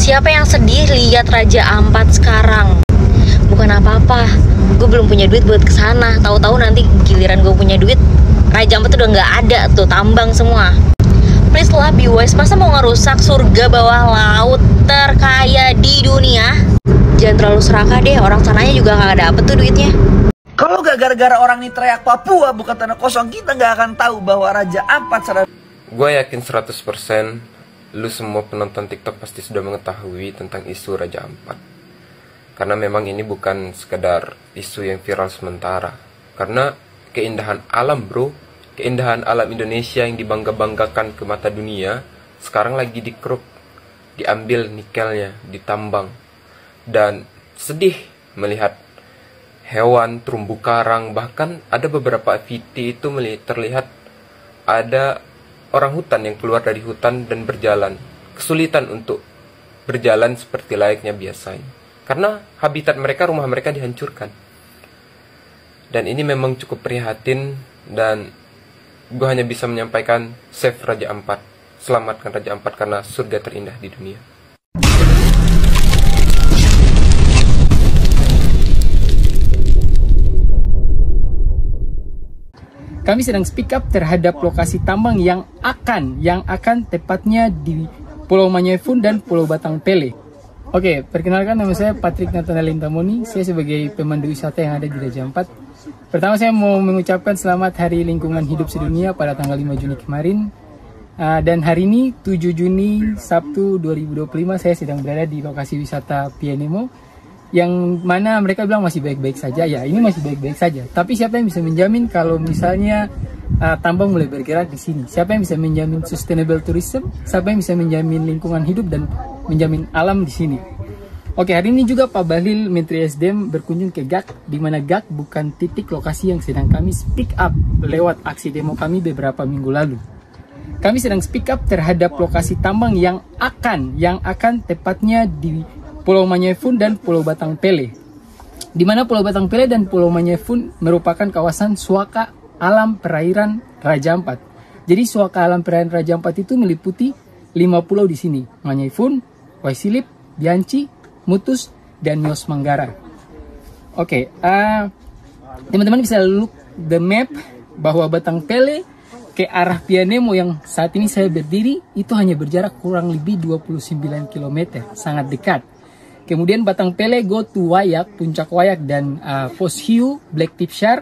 Siapa yang sedih lihat Raja Ampat sekarang? Bukan apa-apa, gue belum punya duit buat kesana. Tahu-tahu nanti giliran gue punya duit, Raja Ampat udah nggak ada tuh, tambang semua. Please lah, be wise. Masa mau ngerusak surga bawah laut terkaya di dunia? Jangan terlalu serakah deh, orang sananya juga nggak dapet tuh duitnya. Kalau gak gara-gara orang ini teriak Papua bukan tanah kosong, kita gak akan tahu bahwa Raja Ampat Gue yakin 100% lu semua penonton TikTok pasti sudah mengetahui tentang isu Raja Ampat. Karena memang ini bukan sekedar isu yang viral sementara. Karena keindahan alam bro, keindahan alam Indonesia yang dibangga-banggakan ke mata dunia, sekarang lagi dikeruk, diambil nikelnya, ditambang. Dan sedih melihat hewan, terumbu karang, bahkan ada beberapa VT itu terlihat ada orang hutan yang keluar dari hutan dan berjalan. Kesulitan untuk berjalan seperti layaknya biasanya. Karena habitat mereka, rumah mereka dihancurkan. Dan ini memang cukup prihatin dan gue hanya bisa menyampaikan save Raja Ampat. Selamatkan Raja Ampat karena surga terindah di dunia. Kami sedang speak up terhadap lokasi tambang yang akan tepatnya di Pulau Manyefun dan Pulau Batang Pele. Oke, perkenalkan nama saya Patrick Nathanael Intamoni. Saya sebagai pemandu wisata yang ada di Raja Ampat. Pertama saya mau mengucapkan selamat Hari Lingkungan Hidup Sedunia pada tanggal 5 Juni kemarin. Dan hari ini 7 Juni Sabtu 2025 saya sedang berada di lokasi wisata Pienemo. Yang mana mereka bilang masih baik-baik saja. Ya, ini masih baik-baik saja. Tapi siapa yang bisa menjamin kalau misalnya tambang mulai bergerak di sini? Siapa yang bisa menjamin sustainable tourism? Siapa yang bisa menjamin lingkungan hidup dan menjamin alam di sini? Oke, hari ini juga Pak Bahlil Menteri SDM berkunjung ke GAK, di mana GAK bukan titik lokasi yang sedang kami speak up lewat aksi demo kami beberapa minggu lalu. Kami sedang speak up terhadap lokasi tambang yang akan tepatnya di Pulau Manyefun dan Pulau Batang Pele. Di mana Pulau Batang Pele dan Pulau Manyefun merupakan kawasan suaka alam perairan Raja Ampat. Jadi suaka alam perairan Raja Ampat itu meliputi 5 pulau di sini. Manyefun, Waisilip, Bianci, Mutus, dan Nios Manggara. Oke, teman-teman bisa look the map bahwa Batang Pele ke arah Pienemo yang saat ini saya berdiri itu hanya berjarak kurang lebih 29 km, sangat dekat. Kemudian Batang Pele go to Wayak, Puncak Wayak dan Pos Hiu, Black Tip Shark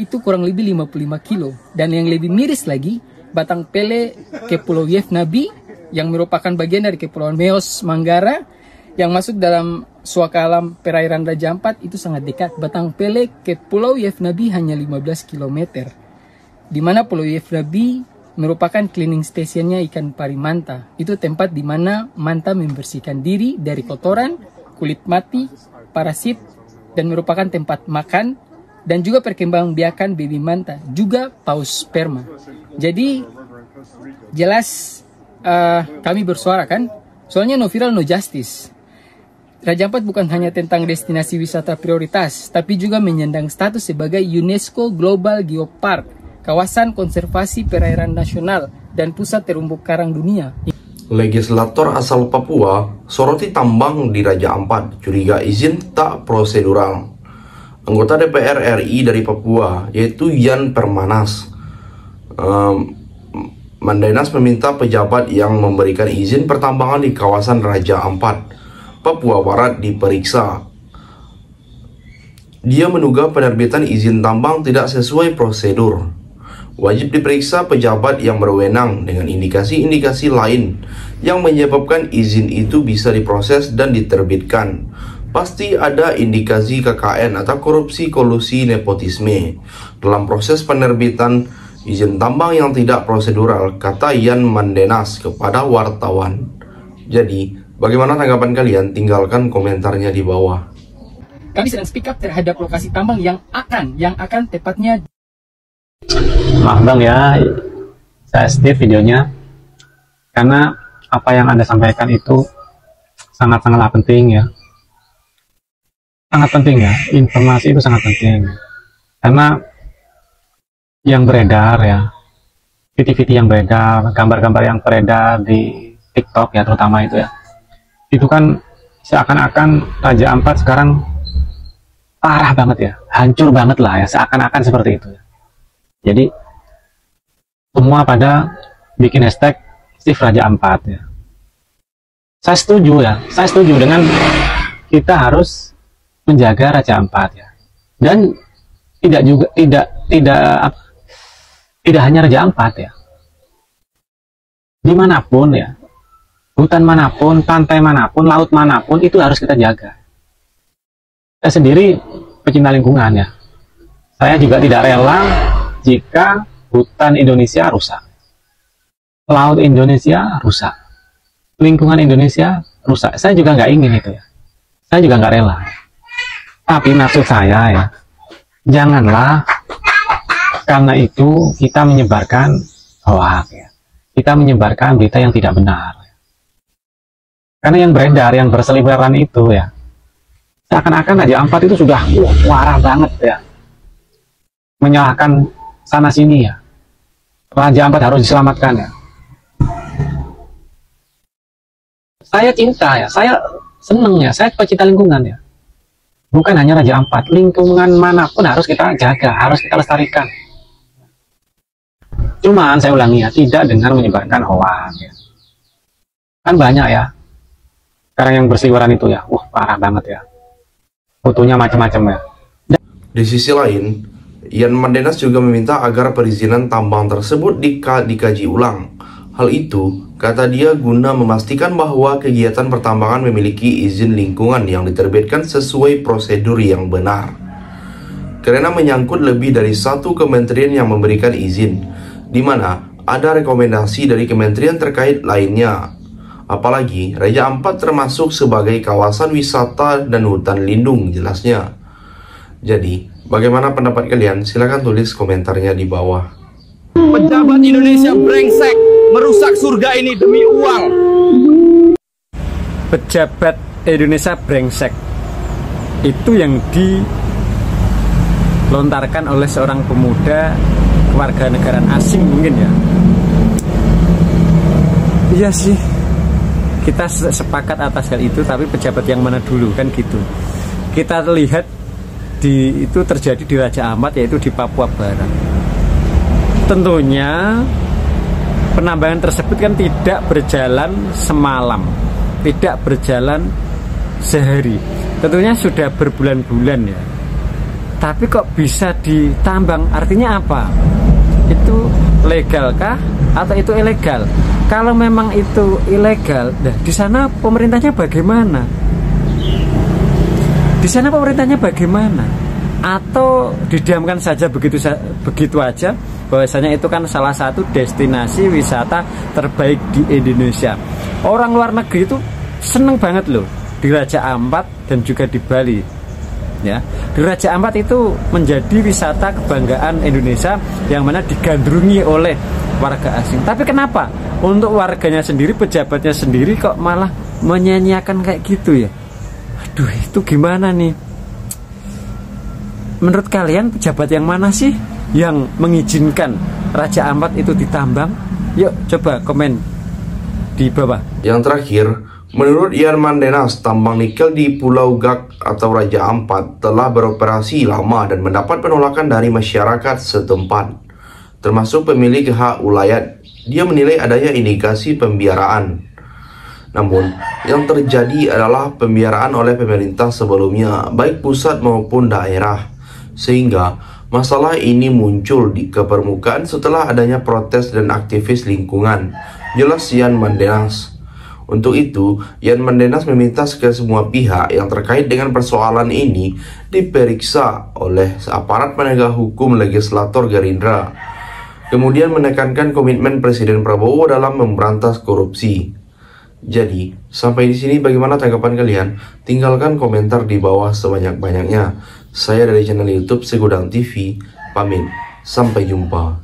itu kurang lebih 55 kilo. Dan yang lebih miris lagi, Batang Pele ke Pulau Yef Nabi yang merupakan bagian dari Kepulauan Meos Manggara yang masuk dalam suaka alam perairan Raja Ampat itu sangat dekat. Batang Pele ke Pulau Yef Nabi hanya 15 km. Di mana Pulau Yef Nabi merupakan cleaning stationnya ikan pari manta. Itu tempat di mana manta membersihkan diri dari kotoran, kulit mati, parasit, dan merupakan tempat makan dan juga perkembangbiakan baby manta, juga paus sperma. Jadi jelas kami bersuara kan, soalnya no viral no justice. Raja Ampat bukan hanya tentang destinasi wisata prioritas, tapi juga menyandang status sebagai UNESCO Global Geopark, kawasan konservasi perairan nasional dan pusat terumbu karang dunia. Legislator asal Papua soroti tambang di Raja Ampat, curiga izin tak prosedural. Anggota DPR RI dari Papua, yaitu Yan Permanas, Mandenas meminta pejabat yang memberikan izin pertambangan di kawasan Raja Ampat, Papua Barat diperiksa. Dia menduga penerbitan izin tambang tidak sesuai prosedur. Wajib diperiksa pejabat yang berwenang dengan indikasi-indikasi lain yang menyebabkan izin itu bisa diproses dan diterbitkan. Pasti ada indikasi KKN atau korupsi kolusi nepotisme dalam proses penerbitan izin tambang yang tidak prosedural, kata Yan Mandenas kepada wartawan. Jadi, bagaimana tanggapan kalian? Tinggalkan komentarnya di bawah. Kami sedang speak up terhadap lokasi tambang yang akan tepatnya. Maaf bang ya, saya skip videonya karena apa yang Anda sampaikan itu sangat-sangatlah penting ya. Sangat penting ya, informasi itu sangat penting. Karena yang beredar ya, video-video yang beredar, gambar-gambar yang beredar di TikTok ya terutama itu ya, itu kan seakan-akan Raja Ampat sekarang parah banget ya, hancur banget lah ya, seakan-akan seperti itu. Jadi semua pada bikin hashtag Steve Raja Ampat ya. Saya setuju ya, saya setuju dengan kita harus menjaga Raja Ampat ya. Dan tidak hanya Raja Ampat ya. Dimanapun ya, hutan manapun, pantai manapun, laut manapun, itu harus kita jaga. Saya sendiri pecinta lingkungan ya. Saya juga tidak rela jika hutan Indonesia rusak, laut Indonesia rusak, lingkungan Indonesia rusak. Saya juga nggak ingin itu ya. Saya juga nggak rela. Tapi maksud saya ya, janganlah karena itu kita menyebarkan hoax ya. Kita menyebarkan berita yang tidak benar. Karena yang beredar, yang berseliweran itu ya, seakan-akan Raja Ampat itu sudah marah banget ya, menyalahkan sana sini ya. Raja Ampat harus diselamatkan ya. Saya cinta ya, saya seneng ya, saya pecinta lingkungan ya. Bukan hanya Raja Ampat, lingkungan manapun harus kita jaga, harus kita lestarikan. Cuman saya ulangi ya, tidak dengan menyebarkan hoax ya. Kan banyak ya sekarang yang berseliweran itu ya, parah banget ya, fotonya macam-macam ya. Di sisi lain, Yan Mandenas juga meminta agar perizinan tambang tersebut dikaji ulang. Hal itu, kata dia, guna memastikan bahwa kegiatan pertambangan memiliki izin lingkungan yang diterbitkan sesuai prosedur yang benar. Karena menyangkut lebih dari satu kementerian yang memberikan izin, di mana ada rekomendasi dari kementerian terkait lainnya. Apalagi Raja Ampat termasuk sebagai kawasan wisata dan hutan lindung jelasnya. Jadi, bagaimana pendapat kalian? Silahkan tulis komentarnya di bawah. Pejabat Indonesia brengsek, merusak surga ini demi uang. Pejabat Indonesia brengsek itu yang dilontarkan oleh seorang pemuda kewarganegaraan asing mungkin ya. Iya sih, kita sepakat atas hal itu, tapi pejabat yang mana dulu kan gitu. Kita lihat itu terjadi di Raja Ampat, yaitu di Papua Barat. Tentunya penambangan tersebut kan tidak berjalan semalam, tidak berjalan sehari, tentunya sudah berbulan-bulan ya. Tapi kok bisa ditambang, artinya apa? Itu legalkah atau itu ilegal? Kalau memang itu ilegal, nah di sana pemerintahnya bagaimana? Di sana pemerintahnya bagaimana? Atau didiamkan saja begitu aja? Bahwasanya itu kan salah satu destinasi wisata terbaik di Indonesia. Orang luar negeri itu seneng banget loh di Raja Ampat dan juga di Bali. Ya, di Raja Ampat itu menjadi wisata kebanggaan Indonesia yang mana digandrungi oleh warga asing. Tapi kenapa untuk warganya sendiri, pejabatnya sendiri kok malah menyanyiakan kayak gitu ya? Aduh, itu gimana nih? Menurut kalian pejabat yang mana sih yang mengizinkan Raja Ampat itu ditambang? Yuk coba komen di bawah. Yang terakhir, menurut Yan Mandenas, tambang nikel di Pulau Gak atau Raja Ampat telah beroperasi lama dan mendapat penolakan dari masyarakat setempat, termasuk pemilik hak ulayat. Dia menilai adanya indikasi pembiaraan. Namun, yang terjadi adalah pembiaraan oleh pemerintah sebelumnya, baik pusat maupun daerah, sehingga masalah ini muncul ke permukaan setelah adanya protes dan aktivis lingkungan, jelas Yan Mandenas. Untuk itu, Yan Mandenas meminta ke semua pihak yang terkait dengan persoalan ini diperiksa oleh aparat penegak hukum legislator Gerindra. Kemudian menekankan komitmen Presiden Prabowo dalam memberantas korupsi. Jadi, sampai di sini bagaimana tanggapan kalian? Tinggalkan komentar di bawah sebanyak-banyaknya. Saya dari channel YouTube Segudang TV, pamit. Sampai jumpa.